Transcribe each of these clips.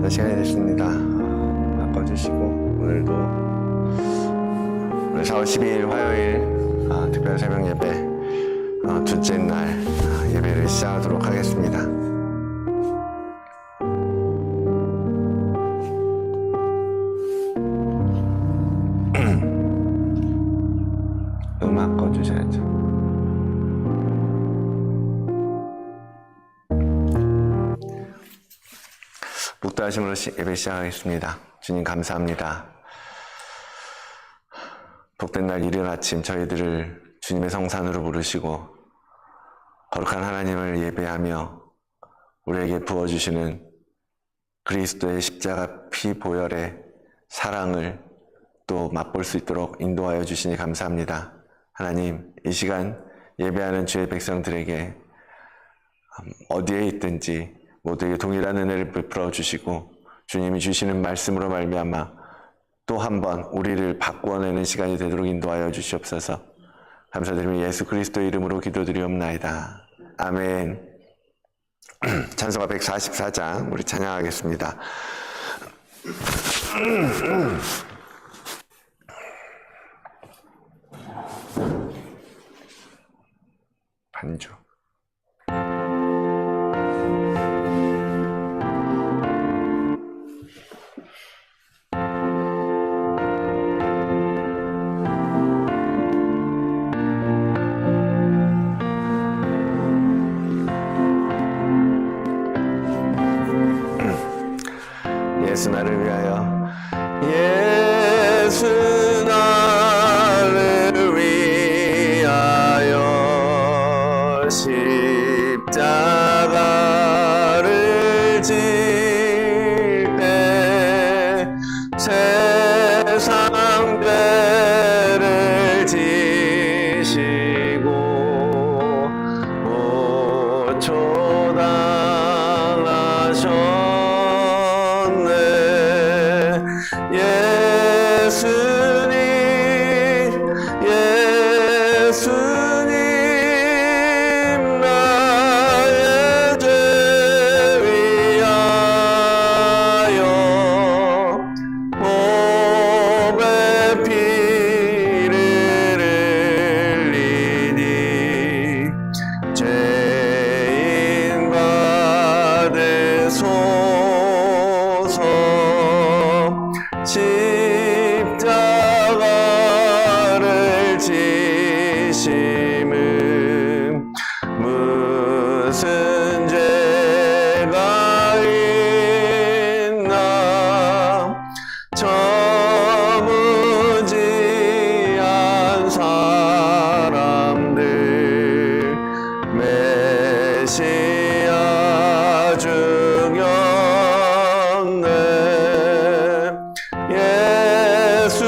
기도하는 시간이 됐습니다. 바꿔주시고 오늘도 오늘 4월 12일 화요일 특별 새벽 예배 둘째 날 예배를 시작하도록 하겠습니다. 음악 꺼주셔야죠. 목도하심으로 예배 시작하겠습니다. 주님 감사합니다. 복된 날 이른 아침 저희들을 주님의 성산으로 부르시고 거룩한 하나님을 예배하며 우리에게 부어주시는 그리스도의 십자가 피 보혈의 사랑을 또 맛볼 수 있도록 인도하여 주시니 감사합니다. 하나님, 이 시간 예배하는 주의 백성들에게 어디에 있든지 모두에게 동일한 은혜를 베풀어 주시고 주님이 주시는 말씀으로 말미암아 또 한 번 우리를 바꾸어내는 시간이 되도록 인도하여 주시옵소서. 감사드리며 예수 그리스도의 이름으로 기도드리옵나이다. 아멘. 찬송가 144장 우리 찬양하겠습니다. 반주. 예수 나를 위하여 예수 나를 위하여 십자가를 질 때 세상 죄를 지시고 고초당하셨 예수님 나의 죄 위하여 보배 피를 흘리니 죄인 받으소서. 십자가를 지심은 무슨 죄가 있나 저 무지한 사람들 메시아 중였네. 예수님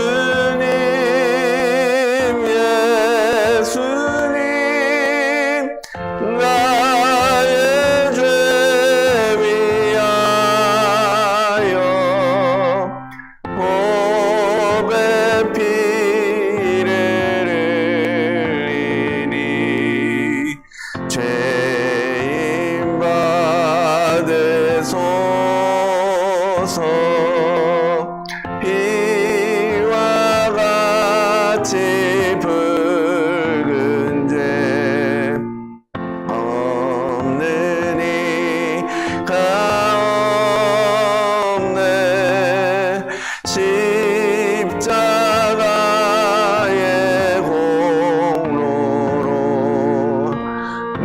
나의 죄 위하여 보배 피를 흘리니 죄인 받으소서. 피와 같이 붉은 죄 없는 이가 없네. 십자가의 공로로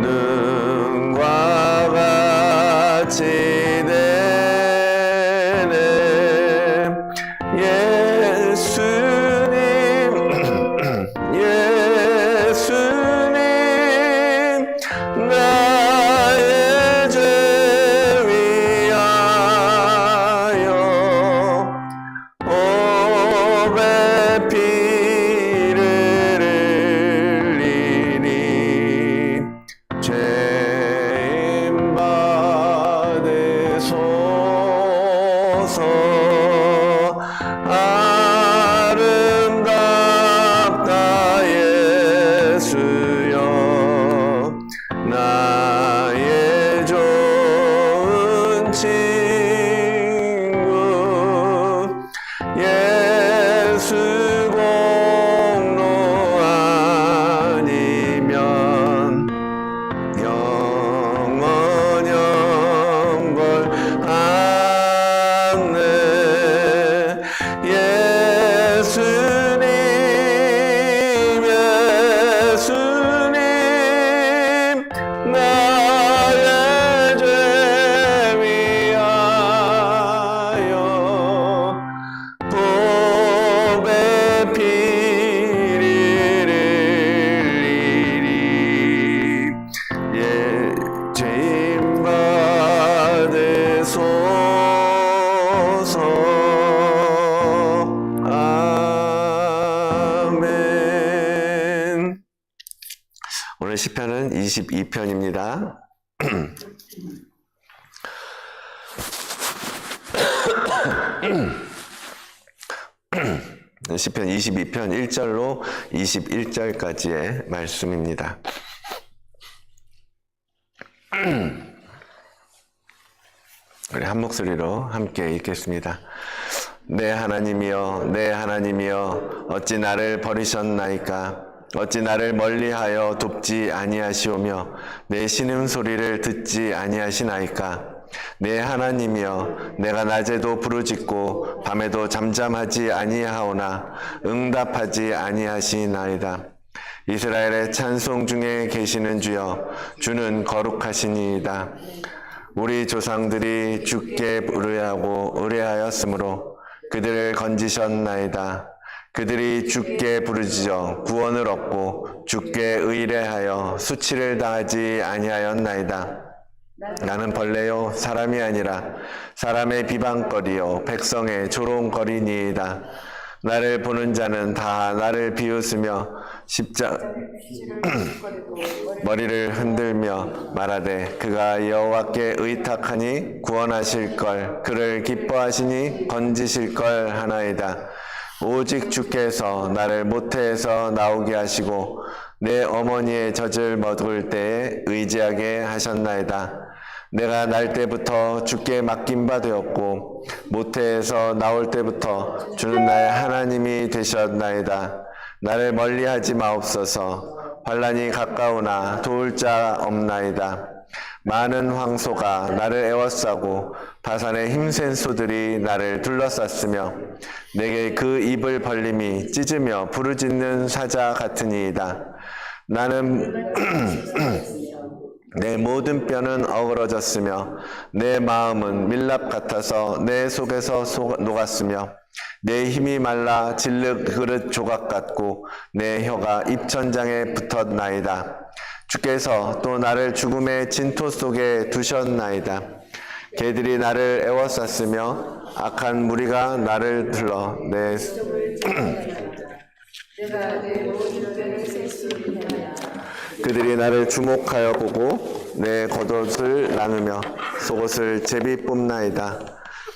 눈과 같이 예수님 나의 죄 위하여 보배 피를 흘리니 죄인 받으소서. 아름답다 예수여 나의 좋은 친구 주옵소서. 아멘. 오늘 시편은 22편입니다. 시편 22편 1절로 21절까지의 말씀입니다. 우리 한 목소리로 함께 읽겠습니다. 내 하나님이여, 내 하나님이여, 어찌 나를 버리셨나이까? 어찌 나를 멀리하여 돕지 아니하시오며 내 신음소리를 듣지 아니하시나이까? 내 하나님이여, 내가 낮에도 부르짖고 밤에도 잠잠하지 아니하오나 응답하지 아니하시나이다. 이스라엘의 찬송 중에 계시는 주여, 주는 거룩하시니이다. 우리 조상들이 주께 의뢰하였으므로 그들을 건지셨나이다. 그들이 주께 부르짖어 구원을 얻고 주께 의뢰하여 수치를 당하지 아니하였나이다. 나는 벌레요 사람이 아니라 사람의 비방거리요 백성의 조롱거리니이다. 나를 보는 자는 다 나를 비웃으며 머리를 흔들며 말하되 그가 여호와께 의탁하니 구원하실 걸, 그를 기뻐하시니 건지실 걸 하나이다. 오직 주께서 나를 모태에서 나오게 하시고 내 어머니의 젖을 먹을 때에 의지하게 하셨나이다. 내가 날 때부터 주께 맡긴 바 되었고 모태에서 나올 때부터 주는 나의 하나님이 되셨나이다. 나를 멀리하지 마옵소서. 환난이 가까우나 도울 자 없나이다. 많은 황소가 나를 에워싸고 바산의 힘센 소들이 나를 둘러쌌으며 내게 그 입을 벌림이 찢으며 부르짖는 사자 같으니이다. 나는 내 모든 뼈는 어그러졌으며 내 마음은 밀랍 같아서 내 속에서 녹았으며 내 힘이 말라 질흙 그릇 조각 같고 내 혀가 입천장에 붙었나이다. 주께서 또 나를 죽음의 진토 속에 두셨나이다. 개들이 나를 에워쌌으며 악한 무리가 나를 들러 내 그들이 나를 주목하여 보고 내 겉옷을 나누며 속옷을 제비 뽑나이다.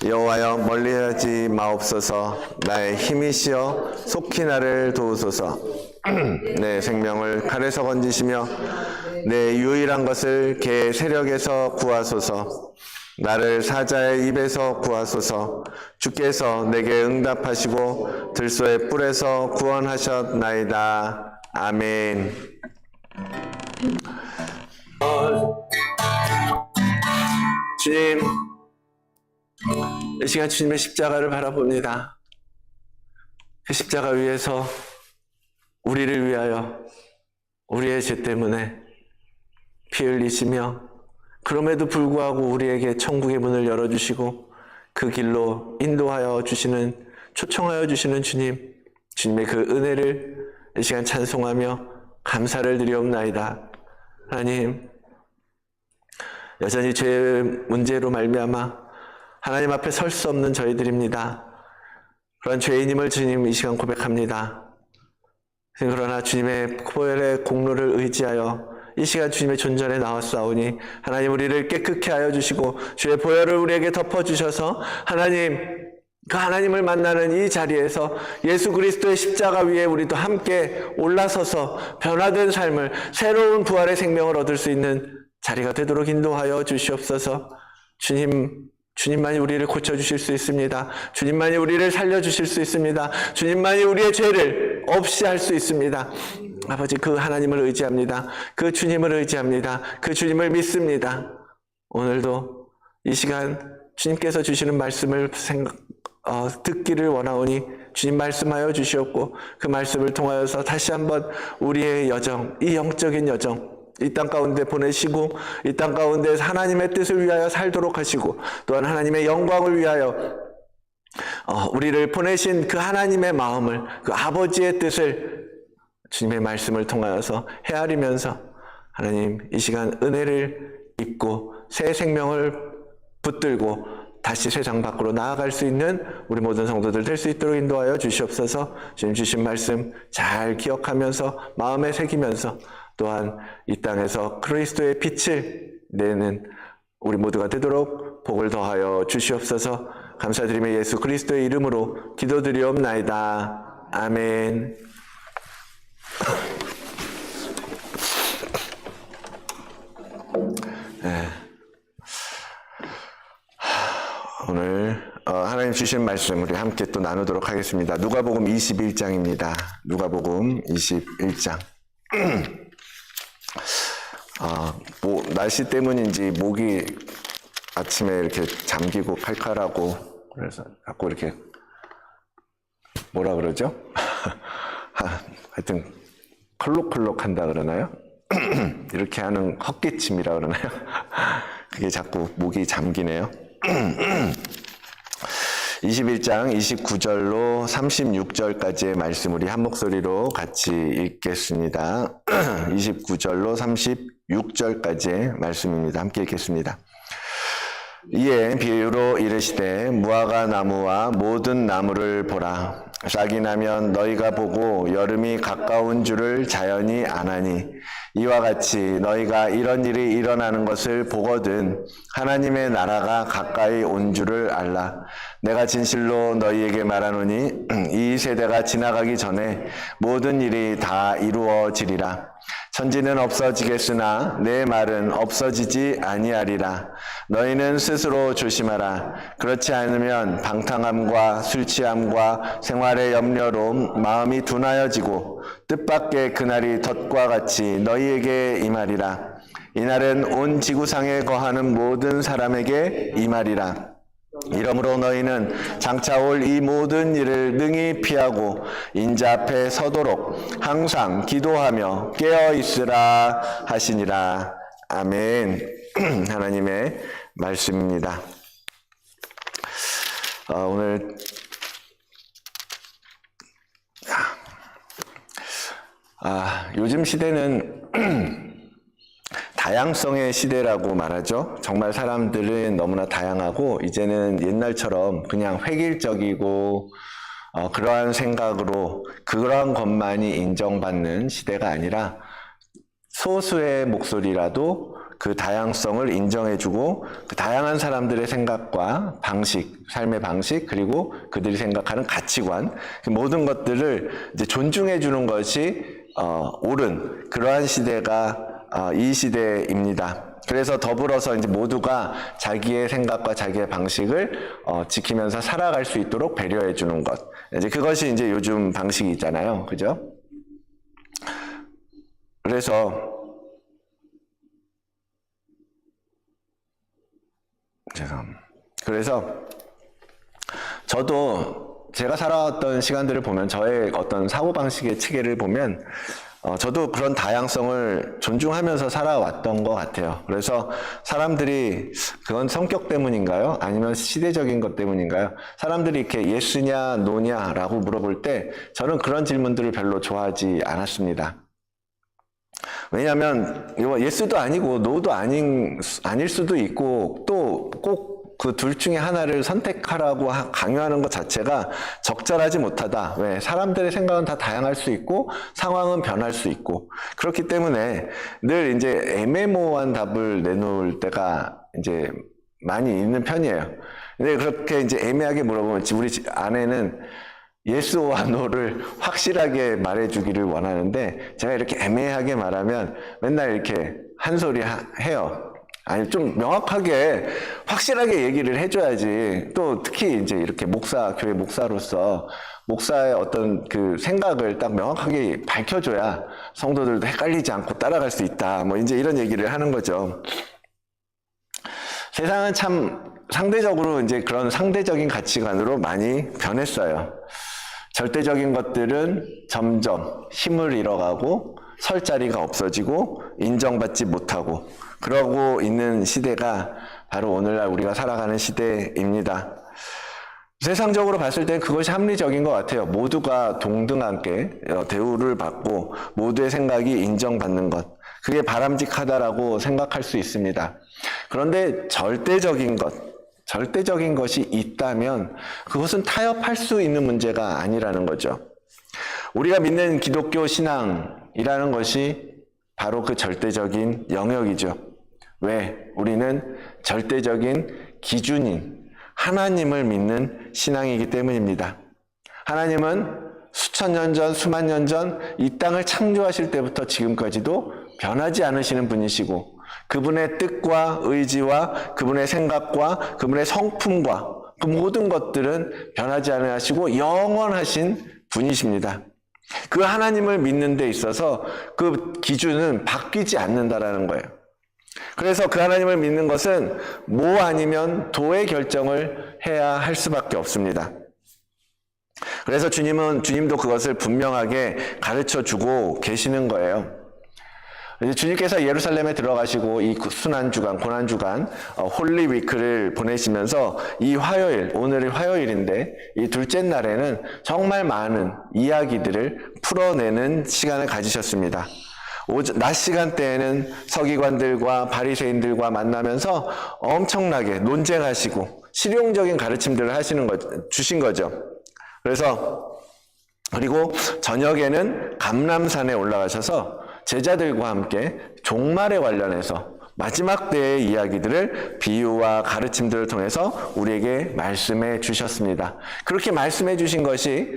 여호와여 멀리하지 마옵소서. 나의 힘이시여 속히 나를 도우소서. 내 생명을 칼에서 건지시며 내 유일한 것을 개 세력에서 구하소서. 나를 사자의 입에서 구하소서. 주께서 내게 응답하시고 들소의 뿔에서 구원하셨나이다. 아멘. 주님, 이 시간 주님의 십자가를 바라봅니다. 그 십자가 위에서 우리를 위하여 우리의 죄 때문에 피 흘리시며 그럼에도 불구하고 우리에게 천국의 문을 열어주시고 그 길로 인도하여 주시는, 초청하여 주시는 주님, 주님의 그 은혜를 이 시간 찬송하며 감사를 드리옵나이다. 하나님, 여전히 죄의 문제로 말미암아 하나님 앞에 설 수 없는 저희들입니다. 그런 죄인임을 주님 이 시간 고백합니다. 그러나 주님의 보혈의 공로를 의지하여 이 시간 주님의 존전에 나왔사오니 하나님 우리를 깨끗게 하여 주시고 주의 보혈을 우리에게 덮어주셔서 하나님, 그 하나님을 만나는 이 자리에서 예수 그리스도의 십자가 위에 우리도 함께 올라서서 변화된 삶을, 새로운 부활의 생명을 얻을 수 있는 자리가 되도록 인도하여 주시옵소서. 주님만이 우리를 고쳐주실 수 있습니다. 주님만이 우리를 살려주실 수 있습니다. 주님만이 우리의 죄를 없이 할 수 있습니다. 아버지, 그 하나님을 의지합니다. 그 주님을 의지합니다. 그 주님을 믿습니다. 오늘도 이 시간 주님께서 주시는 말씀을 듣기를 원하오니 주님 말씀하여 주시옵고 그 말씀을 통하여서 다시 한번 우리의 여정, 이 영적인 여정, 이 땅 가운데 보내시고 이 땅 가운데 하나님의 뜻을 위하여 살도록 하시고 또한 하나님의 영광을 위하여 우리를 보내신 그 하나님의 마음을, 그 아버지의 뜻을 주님의 말씀을 통하여서 헤아리면서 하나님 이 시간 은혜를 입고 새 생명을 붙들고 다시 세상 밖으로 나아갈 수 있는 우리 모든 성도들 될 수 있도록 인도하여 주시옵소서. 주님 주신 말씀 잘 기억하면서 마음에 새기면서 또한 이 땅에서 그리스도의 빛을 내는 우리 모두가 되도록 복을 더하여 주시옵소서. 감사드리며 예수 그리스도의 이름으로 기도드리옵나이다. 아멘. 네. 오늘 하나님 주신 말씀 우리 함께 또 나누도록 하겠습니다. 누가복음 21장입니다. 누가복음 21장. 날씨 때문인지 목이 아침에 이렇게 잠기고 칼칼하고 그래서 자꾸 이렇게 뭐라 그러죠? 하여튼 컬록컬록 한다 그러나요? 이렇게 하는 헛기침이라 그러나요? 그게 자꾸 목이 잠기네요. 21장 29절로 36절까지의 말씀 우리 한 목소리로 같이 읽겠습니다. 29절로 36절까지의 말씀입니다. 함께 읽겠습니다. 이에 비유로 이르시되 무화과 나무와 모든 나무를 보라. 싹이 나면 너희가 보고 여름이 가까운 줄을 자연히 아나니 이와 같이 너희가 이런 일이 일어나는 것을 보거든 하나님의 나라가 가까이 온 줄을 알라. 내가 진실로 너희에게 말하노니 이 세대가 지나가기 전에 모든 일이 다 이루어지리라. 천지는 없어지겠으나 내 말은 없어지지 아니하리라. 너희는 스스로 조심하라. 그렇지 않으면 방탕함과 술 취함과 생활의 염려로 마음이 둔하여지고 뜻밖의 그날이 덫과 같이 너희에게 임하리라. 이날은 온 지구상에 거하는 모든 사람에게 임하리라. 이러므로 너희는 장차 올 이 모든 일을 능히 피하고 인자 앞에 서도록 항상 기도하며 깨어 있으라 하시니라. 아멘. 하나님의 말씀입니다. 오늘 요즘 시대는 다양성의 시대라고 말하죠. 정말 사람들은 너무나 다양하고 이제는 옛날처럼 그냥 획일적이고 그러한 생각으로 그러한 것만이 인정받는 시대가 아니라 소수의 목소리라도 그 다양성을 인정해주고 그 다양한 사람들의 생각과 방식, 삶의 방식, 그리고 그들이 생각하는 가치관, 그 모든 것들을 이제 존중해주는 것이 옳은 그러한 시대가 이 시대입니다. 그래서 더불어서 이제 모두가 자기의 생각과 자기의 방식을 지키면서 살아갈 수 있도록 배려해 주는 것. 이제 그것이 이제 요즘 방식이잖아요. 그죠? 그래서 저도 제가 살아왔던 시간들을 보면 저의 어떤 사고방식의 체계를 보면 저도 그런 다양성을 존중하면서 살아왔던 것 같아요. 그래서 사람들이 그건 성격 때문인가요? 아니면 시대적인 것 때문인가요? 사람들이 이렇게 예스냐 노냐라고 물어볼 때 저는 그런 질문들을 별로 좋아하지 않았습니다. 왜냐하면 예스도 아니고 노도 아닐 수도 있고 또 꼭 그 둘 중에 하나를 선택하라고 강요하는 것 자체가 적절하지 못하다. 왜? 사람들의 생각은 다 다양할 수 있고 상황은 변할 수 있고 그렇기 때문에 늘 이제 애매모호한 답을 내놓을 때가 이제 많이 있는 편이에요. 근데 그렇게 이제 애매하게 물어보면 우리 아내는 예스와 노를 확실하게 말해주기를 원하는데 제가 이렇게 애매하게 말하면 맨날 이렇게 한 소리 해요. 아니 좀 명확하게 확실하게 얘기를 해줘야지. 또 특히 이제 이렇게 교회 목사로서 목사의 어떤 그 생각을 딱 명확하게 밝혀줘야 성도들도 헷갈리지 않고 따라갈 수 있다. 뭐 이제 이런 얘기를 하는 거죠. 세상은 참 상대적으로 이제 그런 상대적인 가치관으로 많이 변했어요. 절대적인 것들은 점점 힘을 잃어가고 설 자리가 없어지고 인정받지 못하고 그러고 있는 시대가 바로 오늘날 우리가 살아가는 시대입니다. 세상적으로 봤을 때 그것이 합리적인 것 같아요. 모두가 동등하게 대우를 받고 모두의 생각이 인정받는 것. 그게 바람직하다라고 생각할 수 있습니다. 그런데 절대적인 것, 절대적인 것이 있다면 그것은 타협할 수 있는 문제가 아니라는 거죠. 우리가 믿는 기독교 신앙이라는 것이 바로 그 절대적인 영역이죠. 왜? 우리는 절대적인 기준인 하나님을 믿는 신앙이기 때문입니다. 하나님은 수천 년 전, 수만 년 전 이 땅을 창조하실 때부터 지금까지도 변하지 않으시는 분이시고 그분의 뜻과 의지와 그분의 생각과 그분의 성품과 그 모든 것들은 변하지 않으시고 영원하신 분이십니다. 그 하나님을 믿는 데 있어서 그 기준은 바뀌지 않는다라는 거예요. 그래서 그 하나님을 믿는 것은 뭐 아니면 도의 결정을 해야 할 수밖에 없습니다. 그래서 주님도 그것을 분명하게 가르쳐 주고 계시는 거예요. 이제 주님께서 예루살렘에 들어가시고 이 순환주간, 고난주간, 홀리위크를 보내시면서 이 화요일, 오늘이 화요일인데 이 둘째 날에는 정말 많은 이야기들을 풀어내는 시간을 가지셨습니다. 낮 시간대에는 서기관들과 바리새인들과 만나면서 엄청나게 논쟁하시고 실용적인 가르침들을 주신 거죠. 그리고 저녁에는 감람산에 올라가셔서 제자들과 함께 종말에 관련해서 마지막 때의 이야기들을 비유와 가르침들을 통해서 우리에게 말씀해 주셨습니다. 그렇게 말씀해 주신 것이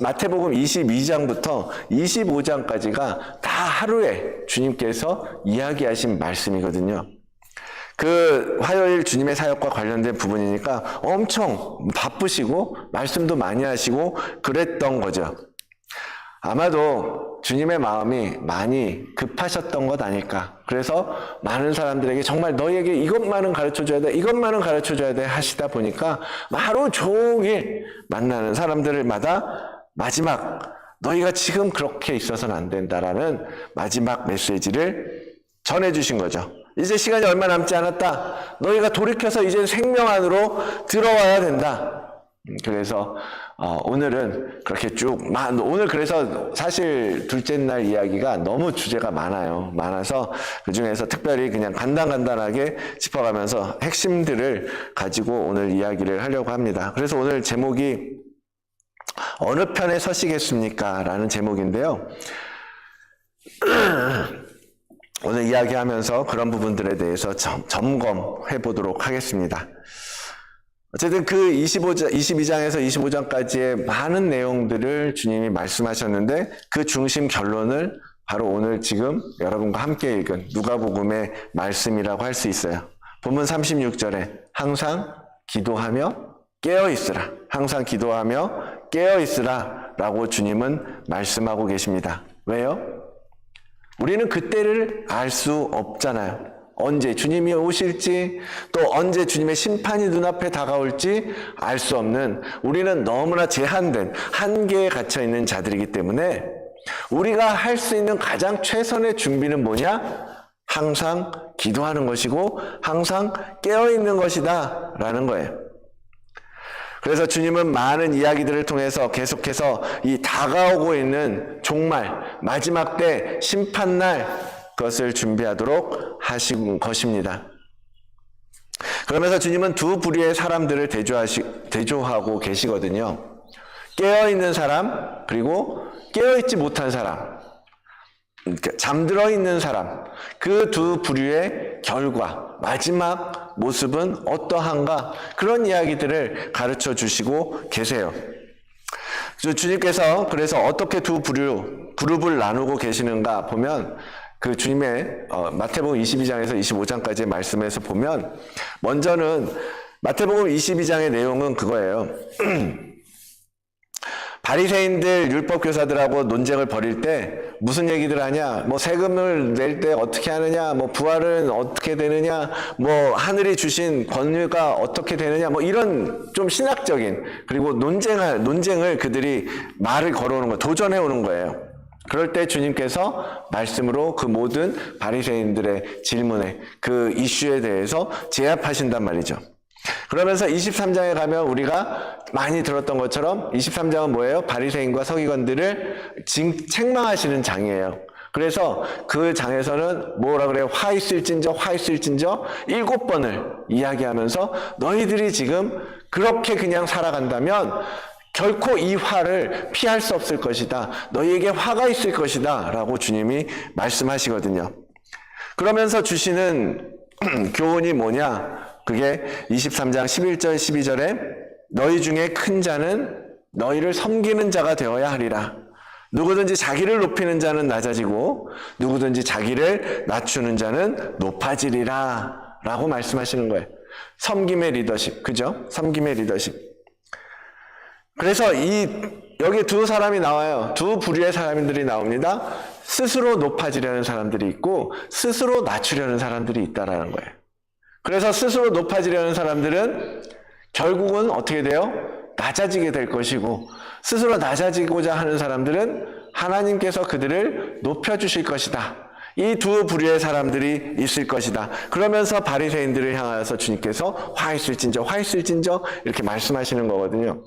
마태복음 22장부터 25장까지가 다 하루에 주님께서 이야기하신 말씀이거든요. 그 화요일 주님의 사역과 관련된 부분이니까 엄청 바쁘시고 말씀도 많이 하시고 그랬던 거죠. 아마도 주님의 마음이 많이 급하셨던 것 아닐까. 그래서 많은 사람들에게 정말 너희에게 이것만은 가르쳐줘야 돼, 이것만은 가르쳐줘야 돼 하시다 보니까 하루 종일 만나는 사람들마다 마지막 너희가 지금 그렇게 있어서는 안 된다라는 마지막 메시지를 전해주신 거죠. 이제 시간이 얼마 남지 않았다. 너희가 돌이켜서 이제 생명 안으로 들어와야 된다. 그래서 오늘은 그렇게 오늘 그래서 사실 둘째 날 이야기가 너무 주제가 많아서 그 중에서 특별히 그냥 간단하게 짚어가면서 핵심들을 가지고 오늘 이야기를 하려고 합니다. 그래서 오늘 제목이 어느 편에 서시겠습니까? 라는 제목인데요. 오늘 이야기하면서 그런 부분들에 대해서 점검해 보도록 하겠습니다. 어쨌든 그 22장에서 25장까지의 많은 내용들을 주님이 말씀하셨는데 그 중심 결론을 바로 오늘 지금 여러분과 함께 읽은 누가복음의 말씀이라고 할 수 있어요. 본문 36절에 항상 기도하며 깨어있으라. 항상 기도하며 깨어있으라 라고 주님은 말씀하고 계십니다. 왜요? 우리는 그때를 알 수 없잖아요. 언제 주님이 오실지 또 언제 주님의 심판이 눈앞에 다가올지 알 수 없는 우리는 너무나 제한된 한계에 갇혀있는 자들이기 때문에 우리가 할 수 있는 가장 최선의 준비는 뭐냐? 항상 기도하는 것이고 항상 깨어있는 것이다 라는 거예요. 그래서 주님은 많은 이야기들을 통해서 계속해서 이 다가오고 있는 종말, 마지막 때 심판날 그것을 준비하도록 하신 것입니다. 그러면서 주님은 두 부류의 사람들을 대조하고 계시거든요. 깨어있는 사람, 그리고 깨어있지 못한 사람. 잠들어 있는 사람, 그 두 부류의 결과, 마지막 모습은 어떠한가? 그런 이야기들을 가르쳐 주시고 계세요. 주님께서 그래서 어떻게 두 그룹을 나누고 계시는가 보면 그 주님의 마태복음 22장에서 25장까지의 말씀에서 보면 먼저는 마태복음 22장의 내용은 그거예요. 바리새인들 율법교사들하고 논쟁을 벌일 때 무슨 얘기들 하냐? 뭐 세금을 낼 때 어떻게 하느냐? 뭐 부활은 어떻게 되느냐? 뭐 하늘이 주신 권위가 어떻게 되느냐? 뭐 이런 좀 신학적인 그리고 논쟁을 그들이 말을 걸어오는 거, 도전해 오는 거예요. 그럴 때 주님께서 말씀으로 그 모든 바리새인들의 질문에 그 이슈에 대해서 제압하신단 말이죠. 그러면서 23장에 가면 우리가 많이 들었던 것처럼 23장은 뭐예요? 바리새인과 서기관들을 책망하시는 장이에요. 그래서 그 장에서는 뭐라 그래요? 화 있을진저, 화 있을진저 7번을 이야기하면서 너희들이 지금 그렇게 그냥 살아간다면 결코 이 화를 피할 수 없을 것이다. 너희에게 화가 있을 것이다. 라고 주님이 말씀하시거든요. 그러면서 주시는 교훈이 뭐냐? 그게 23장 11절 12절에 너희 중에 큰 자는 너희를 섬기는 자가 되어야 하리라. 누구든지 자기를 높이는 자는 낮아지고 누구든지 자기를 낮추는 자는 높아지리라. 라고 말씀하시는 거예요. 섬김의 리더십. 그죠? 섬김의 리더십. 그래서 여기 두 사람이 나와요. 두 부류의 사람들이 나옵니다. 스스로 높아지려는 사람들이 있고 스스로 낮추려는 사람들이 있다라는 거예요. 그래서 스스로 높아지려는 사람들은 결국은 어떻게 돼요? 낮아지게 될 것이고 스스로 낮아지고자 하는 사람들은 하나님께서 그들을 높여주실 것이다. 이 두 부류의 사람들이 있을 것이다. 그러면서 바리새인들을 향하여서 주님께서 화 있을진저, 화 있을진저 이렇게 말씀하시는 거거든요.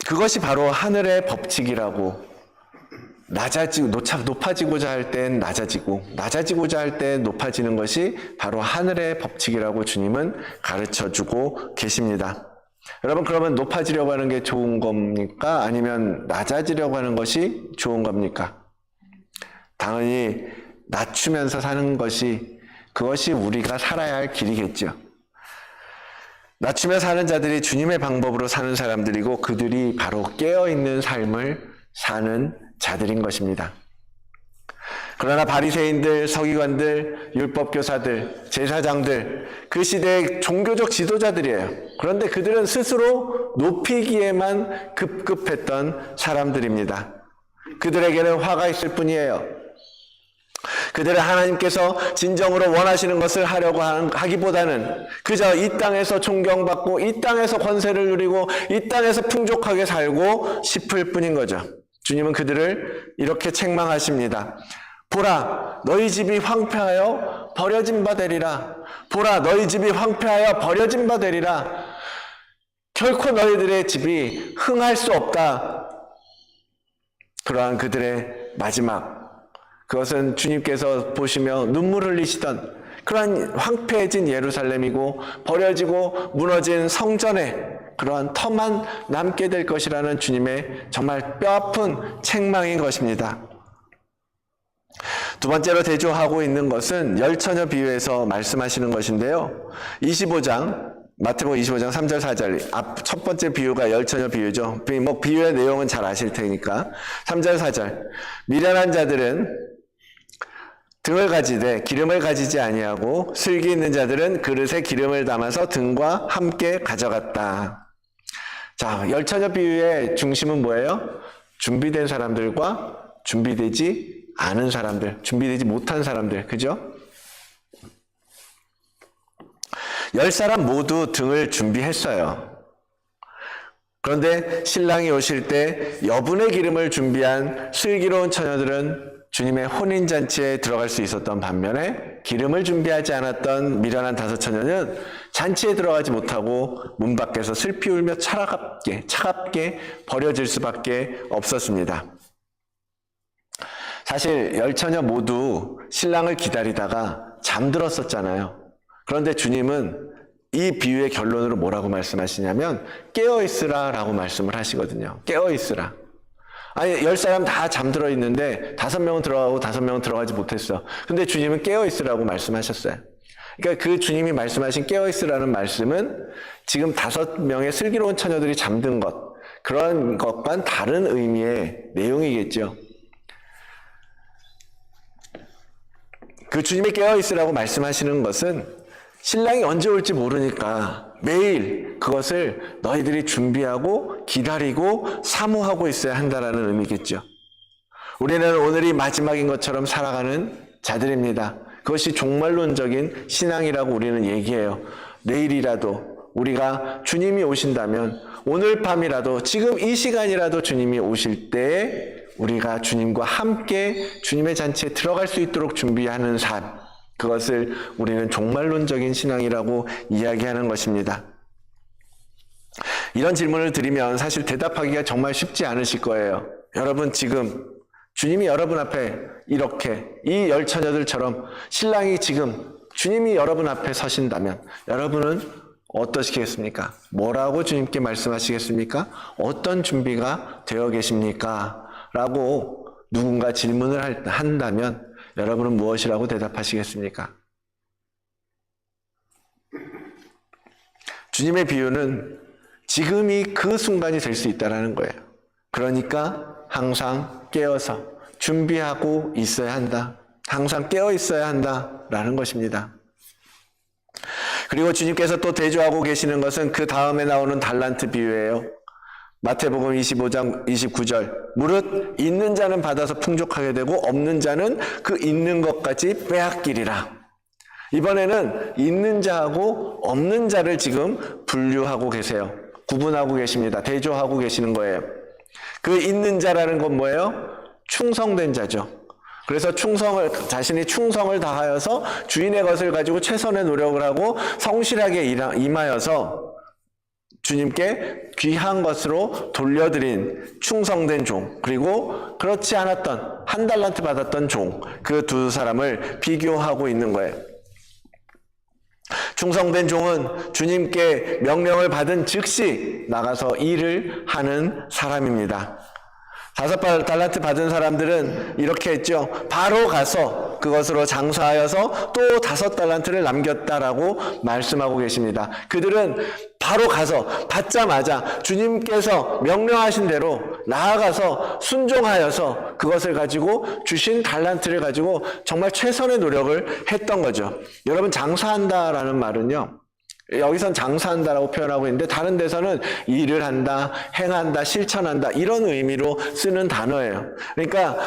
그것이 바로 하늘의 법칙이라고. 높아지고자 할 땐 낮아지고, 낮아지고자 할 때 높아지는 것이 바로 하늘의 법칙이라고 주님은 가르쳐주고 계십니다. 여러분, 그러면 높아지려고 하는 게 좋은 겁니까? 아니면 낮아지려고 하는 것이 좋은 겁니까? 당연히 낮추면서 사는 그것이 우리가 살아야 할 길이겠죠. 낮추며 사는 자들이 주님의 방법으로 사는 사람들이고 그들이 바로 깨어있는 삶을 사는 자들인 것입니다. 그러나 바리새인들, 서기관들, 율법교사들, 제사장들, 그 시대의 종교적 지도자들이에요. 그런데 그들은 스스로 높이기에만 급급했던 사람들입니다. 그들에게는 화가 있을 뿐이에요. 그들은 하나님께서 진정으로 원하시는 것을 하려고 하기보다는 그저 이 땅에서 존경받고 이 땅에서 권세를 누리고 이 땅에서 풍족하게 살고 싶을 뿐인 거죠. 주님은 그들을 이렇게 책망하십니다. 보라, 너희 집이 황폐하여 버려진 바 되리라. 보라, 너희 집이 황폐하여 버려진 바 되리라. 결코 너희들의 집이 흥할 수 없다. 그러한 그들의 마지막, 그것은 주님께서 보시며 눈물 흘리시던 그러한 황폐해진 예루살렘이고 버려지고 무너진 성전에 그러한 터만 남게 될 것이라는 주님의 정말 뼈아픈 책망인 것입니다. 두 번째로 대조하고 있는 것은 열처녀 비유에서 말씀하시는 것인데요. 마태복음 25장 3절 4절 첫 번째 비유가 열처녀 비유죠. 비유의 내용은 잘 아실 테니까 3절 4절 미련한 자들은 등을 가지되 기름을 가지지 아니하고 슬기 있는 자들은 그릇에 기름을 담아서 등과 함께 가져갔다. 자, 열처녀 비유의 중심은 뭐예요? 준비된 사람들과 준비되지 않은 사람들, 준비되지 못한 사람들, 그죠? 10사람 모두 등을 준비했어요. 그런데 신랑이 오실 때 여분의 기름을 준비한 슬기로운 처녀들은 주님의 혼인잔치에 들어갈 수 있었던 반면에 기름을 준비하지 않았던 미련한 5처녀는 잔치에 들어가지 못하고 문 밖에서 슬피 울며 차갑게 버려질 수밖에 없었습니다. 사실 10처녀 모두 신랑을 기다리다가 잠들었었잖아요. 그런데 주님은 이 비유의 결론으로 뭐라고 말씀하시냐면 깨어있으라 라고 말씀을 하시거든요. 깨어있으라. 아니 10사람 다 잠들어 있는데 5명은 들어가고 5명은 들어가지 못했어. 근데 주님은 깨어있으라고 말씀하셨어요. 그러니까 그 주님이 말씀하신 깨어있으라는 말씀은 지금 5명의 슬기로운 처녀들이 잠든 것, 그런 것과는 다른 의미의 내용이겠죠. 그 주님이 깨어있으라고 말씀하시는 것은 신랑이 언제 올지 모르니까 매일 그것을 너희들이 준비하고 기다리고 사모하고 있어야 한다는 의미겠죠. 우리는 오늘이 마지막인 것처럼 살아가는 자들입니다. 그것이 종말론적인 신앙이라고 우리는 얘기해요. 내일이라도 우리가 주님이 오신다면 오늘 밤이라도 지금 이 시간이라도 주님이 오실 때에 우리가 주님과 함께 주님의 잔치에 들어갈 수 있도록 준비하는 삶, 그것을 우리는 종말론적인 신앙이라고 이야기하는 것입니다. 이런 질문을 드리면 사실 대답하기가 정말 쉽지 않으실 거예요. 여러분, 지금 주님이 여러분 앞에 이렇게 이 열처녀들처럼 신랑이 지금 주님이 여러분 앞에 서신다면 여러분은 어떠시겠습니까? 뭐라고 주님께 말씀하시겠습니까? 어떤 준비가 되어 계십니까? 라고 누군가 질문을 한다면 여러분은 무엇이라고 대답하시겠습니까? 주님의 비유는 지금이 그 순간이 될 수 있다는 거예요. 그러니까 항상 깨어서 준비하고 있어야 한다. 항상 깨어 있어야 한다라는 것입니다. 그리고 주님께서 또 대조하고 계시는 것은 그 다음에 나오는 달란트 비유예요. 마태복음 25장 29절, 무릇 있는 자는 받아서 풍족하게 되고 없는 자는 그 있는 것까지 빼앗기리라. 이번에는 있는 자하고 없는 자를 지금 분류하고 계세요. 구분하고 계십니다. 대조하고 계시는 거예요. 그 있는 자라는 건 뭐예요? 충성된 자죠. 그래서 자신이 충성을 다하여서 주인의 것을 가지고 최선의 노력을 하고 성실하게 임하여서 주님께 귀한 것으로 돌려드린 충성된 종, 그리고 그렇지 않았던 한 달란트 받았던 종, 그 두 사람을 비교하고 있는 거예요. 충성된 종은 주님께 명령을 받은 즉시 나가서 일을 하는 사람입니다. 5달란트 받은 사람들은 이렇게 했죠. 바로 가서 그것으로 장사하여서 또 5달란트를 남겼다라고 말씀하고 계십니다. 그들은 바로 가서 받자마자 주님께서 명령하신 대로 나아가서 순종하여서 그것을 가지고 주신 달란트를 가지고 정말 최선의 노력을 했던 거죠. 여러분, 장사한다라는 말은요, 여기선 장사한다라고 표현하고 있는데 다른 데서는 일을 한다, 행한다, 실천한다 이런 의미로 쓰는 단어예요. 그러니까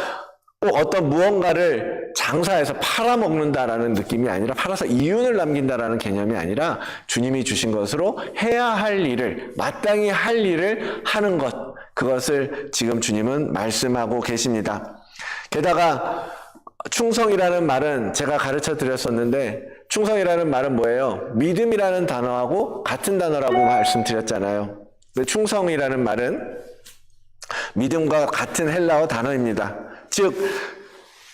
꼭 어떤 무언가를 장사해서 팔아먹는다라는 느낌이 아니라, 팔아서 이윤을 남긴다라는 개념이 아니라 주님이 주신 것으로 해야 할 일을, 마땅히 할 일을 하는 것, 그것을 지금 주님은 말씀하고 계십니다. 게다가 충성이라는 말은 제가 가르쳐 드렸었는데, 충성이라는 말은 뭐예요? 믿음이라는 단어하고 같은 단어라고 말씀드렸잖아요. 충성이라는 말은 믿음과 같은 헬라어 단어입니다. 즉,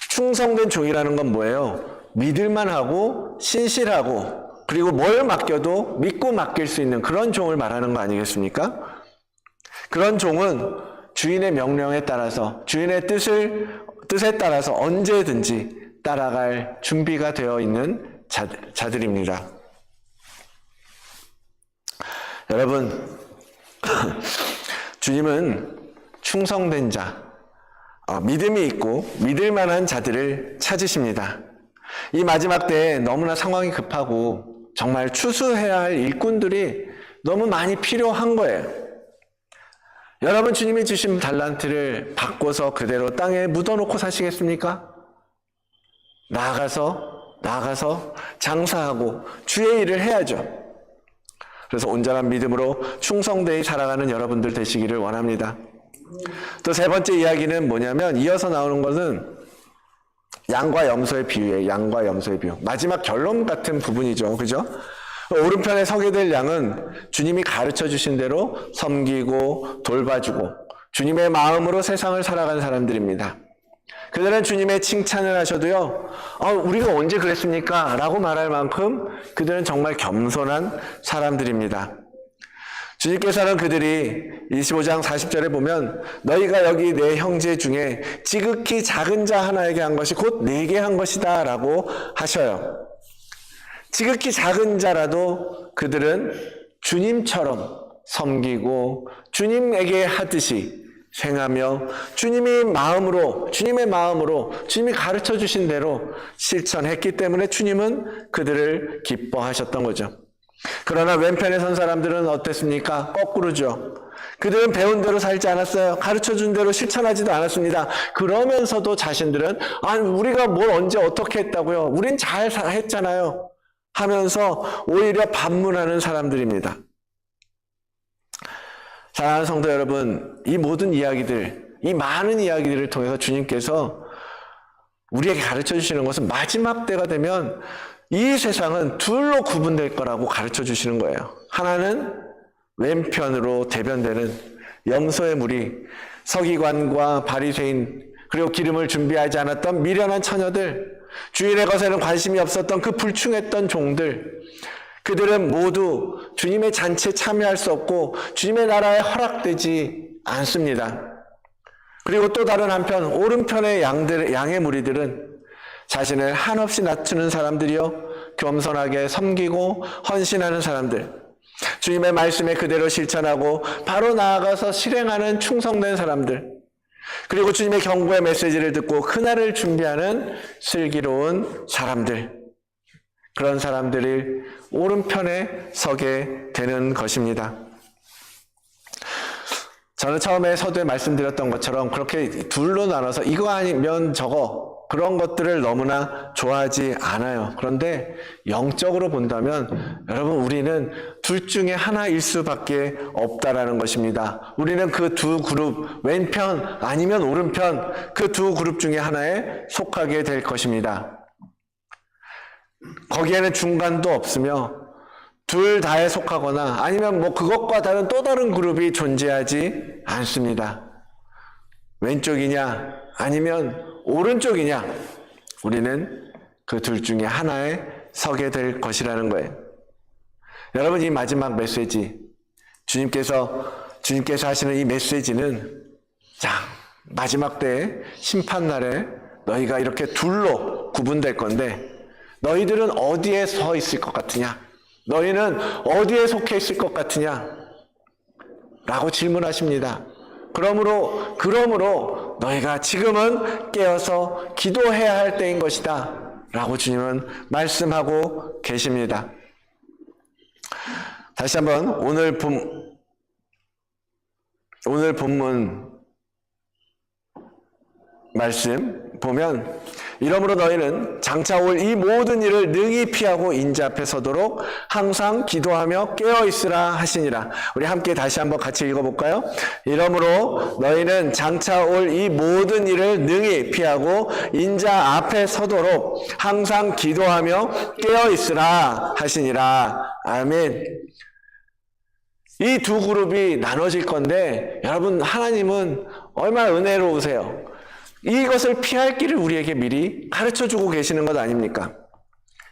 충성된 종이라는 건 뭐예요? 믿을만 하고 신실하고 그리고 뭘 맡겨도 믿고 맡길 수 있는 그런 종을 말하는 거 아니겠습니까? 그런 종은 주인의 명령에 따라서, 주인의 뜻에 따라서 언제든지 따라갈 준비가 되어 있는 자들입니다. 여러분, 주님은 충성된 자, 믿음이 있고 믿을 만한 자들을 찾으십니다. 이 마지막 때에 너무나 상황이 급하고 정말 추수해야 할 일꾼들이 너무 많이 필요한 거예요. 여러분, 주님이 주신 달란트를 바꿔서 그대로 땅에 묻어놓고 사시겠습니까? 나아가서 장사하고 주의 일을 해야죠. 그래서 온전한 믿음으로 충성되이 살아가는 여러분들 되시기를 원합니다. 또 세 번째 이야기는 뭐냐면, 이어서 나오는 것은 양과 염소의 비유예요. 양과 염소의 비유. 마지막 결론 같은 부분이죠. 그죠? 오른편에 서게 될 양은 주님이 가르쳐 주신 대로 섬기고 돌봐주고 주님의 마음으로 세상을 살아가는 사람들입니다. 그들은 주님의 칭찬을 하셔도요, 우리가 언제 그랬습니까? 라고 말할 만큼 그들은 정말 겸손한 사람들입니다. 주님께서는 그들이 25장 40절에 보면 너희가 여기 내 형제 중에 지극히 작은 자 하나에게 한 것이 곧 내게 한 것이다 라고 하셔요. 지극히 작은 자라도 그들은 주님처럼 섬기고 주님에게 하듯이 행하며 주님의 마음으로 주님이 가르쳐 주신 대로 실천했기 때문에 주님은 그들을 기뻐하셨던 거죠. 그러나 왼편에 선 사람들은 어땠습니까? 거꾸로죠. 그들은 배운 대로 살지 않았어요. 가르쳐 준 대로 실천하지도 않았습니다. 그러면서도 자신들은 우리가 뭘 언제 어떻게 했다고요? 우린 잘 했잖아요. 하면서 오히려 반문하는 사람들입니다. 사랑하는 성도 여러분, 이 모든 이야기들, 이 많은 이야기들을 통해서 주님께서 우리에게 가르쳐 주시는 것은 마지막 때가 되면 이 세상은 둘로 구분될 거라고 가르쳐 주시는 거예요. 하나는 왼편으로 대변되는 염소의 무리, 서기관과 바리새인, 그리고 기름을 준비하지 않았던 미련한 처녀들, 주인의 것에는 관심이 없었던 그 불충했던 종들, 그들은 모두 주님의 잔치에 참여할 수 없고 주님의 나라에 허락되지 않습니다. 그리고 또 다른 한편 오른편의 양의 무리들은 자신을 한없이 낮추는 사람들이요, 겸손하게 섬기고 헌신하는 사람들, 주님의 말씀에 그대로 실천하고 바로 나아가서 실행하는 충성된 사람들, 그리고 주님의 경고의 메시지를 듣고 그날을 준비하는 슬기로운 사람들, 그런 사람들이 오른편에 서게 되는 것입니다. 저는 처음에 서두에 말씀드렸던 것처럼 그렇게 둘로 나눠서 이거 아니면 저거, 그런 것들을 너무나 좋아하지 않아요. 그런데 영적으로 본다면 여러분, 우리는 둘 중에 하나일 수밖에 없다라는 것입니다. 우리는 그 두 그룹, 왼편 아니면 오른편, 그 두 그룹 중에 하나에 속하게 될 것입니다. 거기에는 중간도 없으며 둘 다에 속하거나 아니면 뭐 그것과 다른 또 다른 그룹이 존재하지 않습니다. 왼쪽이냐 아니면 오른쪽이냐, 우리는 그 둘 중에 하나에 서게 될 것이라는 거예요. 여러분, 이 마지막 메시지, 주님께서 하시는 이 메시지는, 자, 마지막 때에 심판날에 너희가 이렇게 둘로 구분될 건데 너희들은 어디에 서 있을 것 같으냐? 너희는 어디에 속해 있을 것 같으냐? 라고 질문하십니다. 그러므로 너희가 지금은 깨어서 기도해야 할 때인 것이다 라고 주님은 말씀하고 계십니다. 다시 한번 오늘 본문 말씀 보면, 이러므로 너희는 장차 올 이 모든 일을 능히 피하고 인자 앞에 서도록 항상 기도하며 깨어 있으라 하시니라. 우리 함께 다시 한번 같이 읽어볼까요? 이러므로 너희는 장차 올 이 모든 일을 능히 피하고 인자 앞에 서도록 항상 기도하며 깨어 있으라 하시니라. 아멘. 이 두 그룹이 나눠질 건데, 여러분, 하나님은 얼마나 은혜로우세요. 이것을 피할 길을 우리에게 미리 가르쳐주고 계시는 것 아닙니까?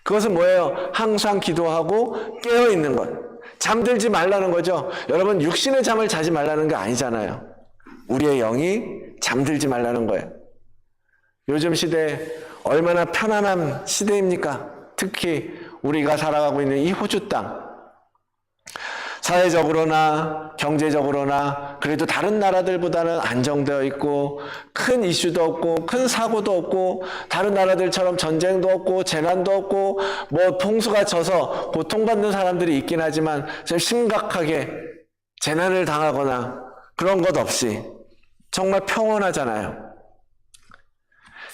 그것은 뭐예요? 항상 기도하고 깨어있는 것. 잠들지 말라는 거죠. 여러분, 육신의 잠을 자지 말라는 게 아니잖아요. 우리의 영이 잠들지 말라는 거예요. 요즘 시대 얼마나 편안한 시대입니까? 특히 우리가 살아가고 있는 이 호주 땅. 사회적으로나 경제적으로나 그래도 다른 나라들보다는 안정되어 있고, 큰 이슈도 없고 큰 사고도 없고, 다른 나라들처럼 전쟁도 없고 재난도 없고, 뭐 풍수가 져서 고통받는 사람들이 있긴 하지만 좀 심각하게 재난을 당하거나 그런 것 없이 정말 평온하잖아요.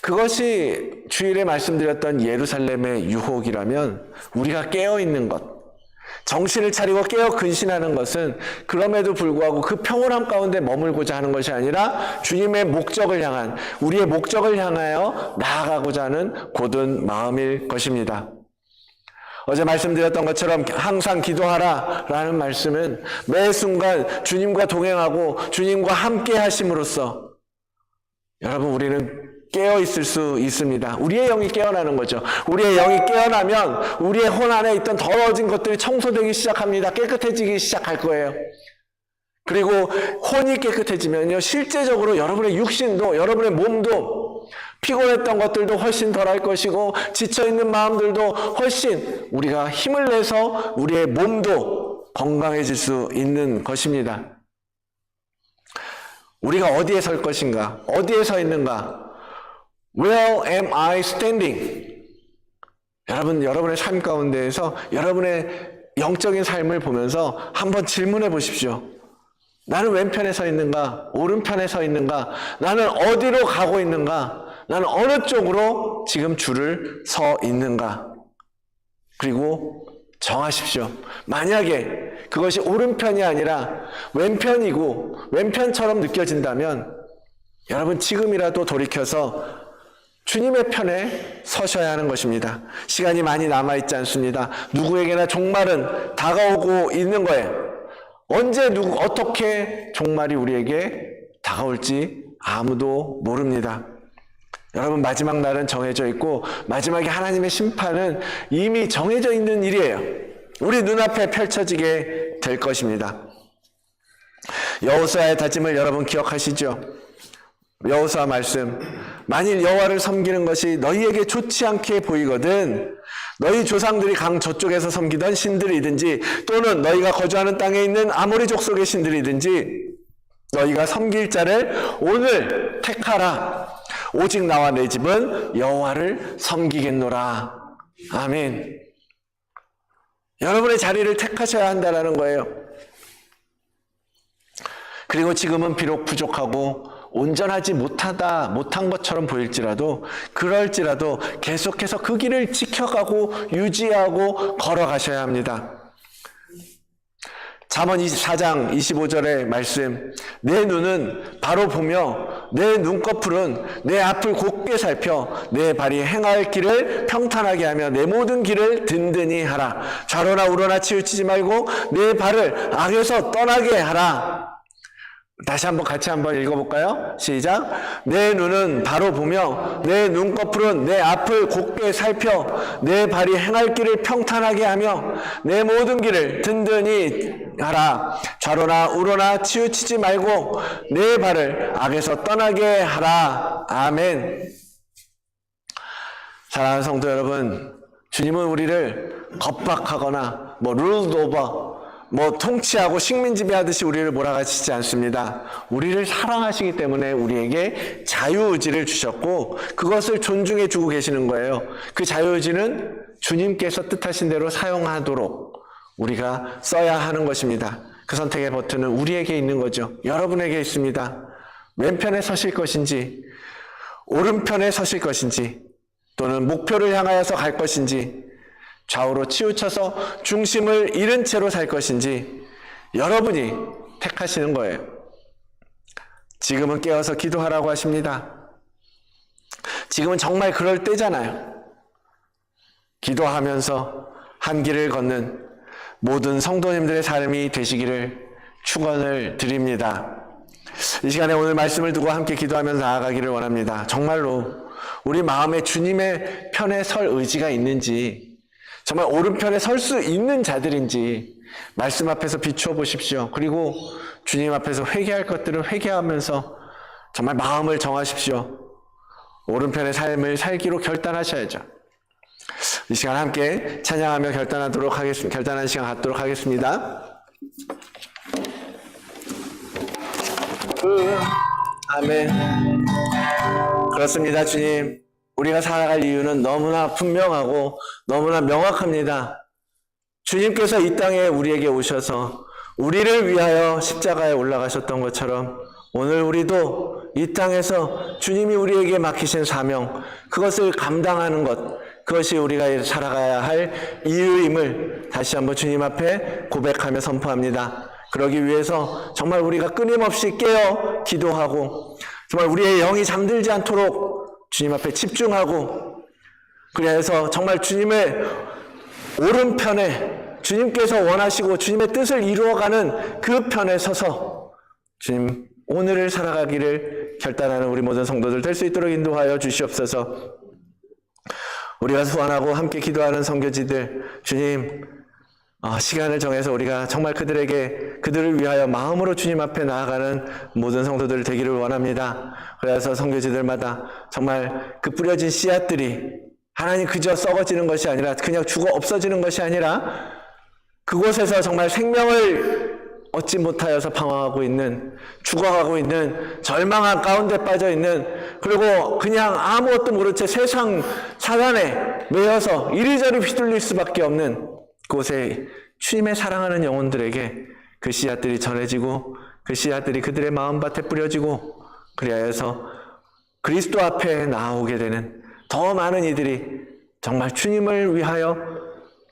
그것이 주일에 말씀드렸던 예루살렘의 유혹이라면, 우리가 깨어있는 것, 정신을 차리고 깨어 근신하는 것은 그럼에도 불구하고 그 평온함 가운데 머물고자 하는 것이 아니라 주님의 목적을 향한, 우리의 목적을 향하여 나아가고자 하는 고든 마음일 것입니다. 어제 말씀드렸던 것처럼 항상 기도하라 라는 말씀은 매 순간 주님과 동행하고 주님과 함께 하심으로써, 여러분, 우리는 깨어 있을 수 있습니다. 우리의 영이 깨어나는 거죠. 우리의 영이 깨어나면 우리의 혼 안에 있던 더러워진 것들이 청소되기 시작합니다. 깨끗해지기 시작할 거예요. 그리고 혼이 깨끗해지면요, 실제적으로 여러분의 육신도, 여러분의 몸도, 피곤했던 것들도 훨씬 덜할 것이고, 지쳐있는 마음들도 훨씬 우리가 힘을 내서 우리의 몸도 건강해질 수 있는 것입니다. 우리가 어디에 설 것인가? 어디에 서 있는가? Where am I standing? 여러분의 삶 가운데에서 여러분의 영적인 삶을 보면서 한번 질문해 보십시오. 나는 왼편에 서 있는가? 오른편에 서 있는가? 나는 어디로 가고 있는가? 나는 어느 쪽으로 지금 줄을 서 있는가? 그리고 정하십시오. 만약에 그것이 오른편이 아니라 왼편이고 왼편처럼 느껴진다면, 여러분, 지금이라도 돌이켜서 주님의 편에 서셔야 하는 것입니다. 시간이 많이 남아있지 않습니다. 누구에게나 종말은 다가오고 있는 거예요. 언제 어떻게 종말이 우리에게 다가올지 아무도 모릅니다. 여러분, 마지막 날은 정해져 있고 마지막에 하나님의 심판은 이미 정해져 있는 일이에요. 우리 눈앞에 펼쳐지게 될 것입니다. 여호수아의 다짐을 여러분 기억하시죠? 여호수아 말씀, 만일 여호와를 섬기는 것이 너희에게 좋지 않게 보이거든 너희 조상들이 강 저쪽에서 섬기던 신들이든지 또는 너희가 거주하는 땅에 있는 아모리 족속의 신들이든지 너희가 섬길 자를 오늘 택하라. 오직 나와 내 집은 여호와를 섬기겠노라. 아멘. 여러분의 자리를 택하셔야 한다는 거예요. 그리고 지금은 비록 부족하고 온전하지 못한 것처럼 보일지라도 그럴지라도 계속해서 그 길을 지켜가고 유지하고 걸어가셔야 합니다. 잠언 24장 25절의 말씀, 내 눈은 바로 보며 내 눈꺼풀은 내 앞을 곱게 살펴 내 발이 행할 길을 평탄하게 하며 내 모든 길을 든든히 하라. 좌로나 우로나 치우치지 말고 내 발을 악에서 떠나게 하라. 다시 같이 한번 읽어볼까요? 시작. 내 눈은 바로 보며 내 눈꺼풀은 내 앞을 곱게 살펴 내 발이 행할 길을 평탄하게 하며 내 모든 길을 든든히 하라. 좌로나 우로나 치우치지 말고 내 발을 악에서 떠나게 하라. 아멘. 사랑하는 성도 여러분, 주님은 우리를 겁박하거나 ruled over 통치하고 식민 지배하듯이 우리를 몰아가시지 않습니다. 우리를 사랑하시기 때문에 우리에게 자유의지를 주셨고 그것을 존중해 주고 계시는 거예요. 그 자유의지는 주님께서 뜻하신 대로 사용하도록 우리가 써야 하는 것입니다. 그 선택의 버튼은 우리에게 있는 거죠. 여러분에게 있습니다. 왼편에 서실 것인지 오른편에 서실 것인지 또는 목표를 향하여서 갈 것인지 좌우로 치우쳐서 중심을 잃은 채로 살 것인지 여러분이 택하시는 거예요. 지금은 깨어서 기도하라고 하십니다. 지금은 정말 그럴 때잖아요. 기도하면서 한 길을 걷는 모든 성도님들의 삶이 되시기를 축원을 드립니다. 이 시간에 오늘 말씀을 두고 함께 기도하면서 나아가기를 원합니다. 정말로 우리 마음에 주님의 편에 설 의지가 있는지, 정말 오른편에 설 수 있는 자들인지 말씀 앞에서 비추어 보십시오. 그리고 주님 앞에서 회개할 것들을 회개하면서 정말 마음을 정하십시오. 오른편의 삶을 살기로 결단하셔야죠. 이 시간 함께 찬양하며 결단하는 시간 갖도록 하겠습니다. 아멘. 그렇습니다, 주님. 우리가 살아갈 이유는 너무나 분명하고 너무나 명확합니다. 주님께서 이 땅에 우리에게 오셔서 우리를 위하여 십자가에 올라가셨던 것처럼 오늘 우리도 이 땅에서 주님이 우리에게 맡기신 사명, 그것을 감당하는 것, 그것이 우리가 살아가야 할 이유임을 다시 한번 주님 앞에 고백하며 선포합니다. 그러기 위해서 정말 우리가 끊임없이 깨어 기도하고 정말 우리의 영이 잠들지 않도록 주님 앞에 집중하고, 그래서 정말 주님의 오른편에 주님께서 원하시고 주님의 뜻을 이루어가는 그 편에 서서 주님 오늘을 살아가기를 결단하는 우리 모든 성도들 될 수 있도록 인도하여 주시옵소서. 우리가 소원하고 함께 기도하는 선교지들, 주님 시간을 정해서 우리가 정말 그들을 위하여 마음으로 주님 앞에 나아가는 모든 성도들 되기를 원합니다. 그래서 선교지들마다 정말 그 뿌려진 씨앗들이 하나님 그저 썩어지는 것이 아니라 그냥 죽어 없어지는 것이 아니라 그곳에서 정말 생명을 얻지 못하여서 방황하고 있는, 죽어가고 있는, 절망한 가운데 빠져 있는, 그리고 그냥 아무것도 모른 채 세상 사단에 매여서 이리저리 휘둘릴 수밖에 없는 그곳에 주님의 사랑하는 영혼들에게 그 씨앗들이 전해지고 그 씨앗들이 그들의 마음밭에 뿌려지고, 그리하여서 그리스도 앞에 나오게 되는 더 많은 이들이 정말 주님을 위하여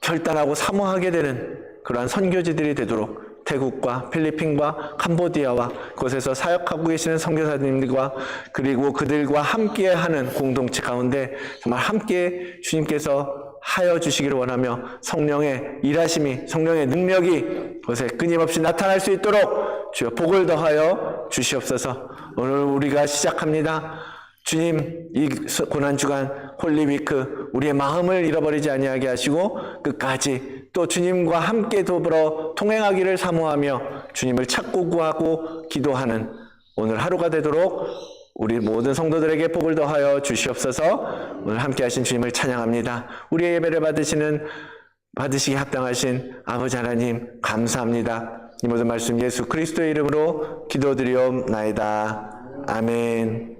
결단하고 사모하게 되는 그러한 선교지들이 되도록 태국과 필리핀과 캄보디아와 그곳에서 사역하고 계시는 선교사님들과 그리고 그들과 함께하는 공동체 가운데 정말 함께 주님께서 하여 주시기를 원하며 성령의 일하심이, 성령의 능력이 그것에 끊임없이 나타날 수 있도록 주여 복을 더하여 주시옵소서. 오늘 우리가 시작합니다. 주님, 이 고난주간 홀리위크 우리의 마음을 잃어버리지 아니하게 하시고 끝까지 또 주님과 함께 더불어 통행하기를 사모하며 주님을 찾고 구하고 기도하는 오늘 하루가 되도록 우리 모든 성도들에게 복을 더하여 주시옵소서. 오늘 함께 하신 주님을 찬양합니다. 우리의 예배를 받으시기 합당하신 아버지 하나님 감사합니다. 이 모든 말씀 예수 그리스도의 이름으로 기도드리옵나이다. 아멘.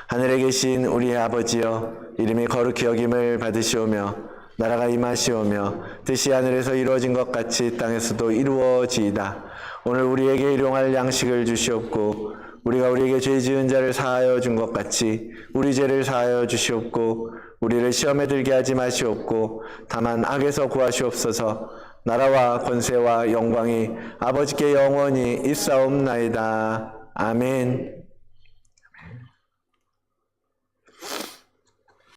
하늘에 계신 우리의 아버지여, 이름이 거룩히 여김을 받으시오며 나라가 임하시오며 뜻이 하늘에서 이루어진 것 같이 땅에서도 이루어지이다. 오늘 우리에게 일용할 양식을 주시옵고 우리가 우리에게 죄 지은 자를 사하여 준 것 같이 우리 죄를 사하여 주시옵고 우리를 시험에 들게 하지 마시옵고 다만 악에서 구하시옵소서. 나라와 권세와 영광이 아버지께 영원히 있사옵나이다. 아멘.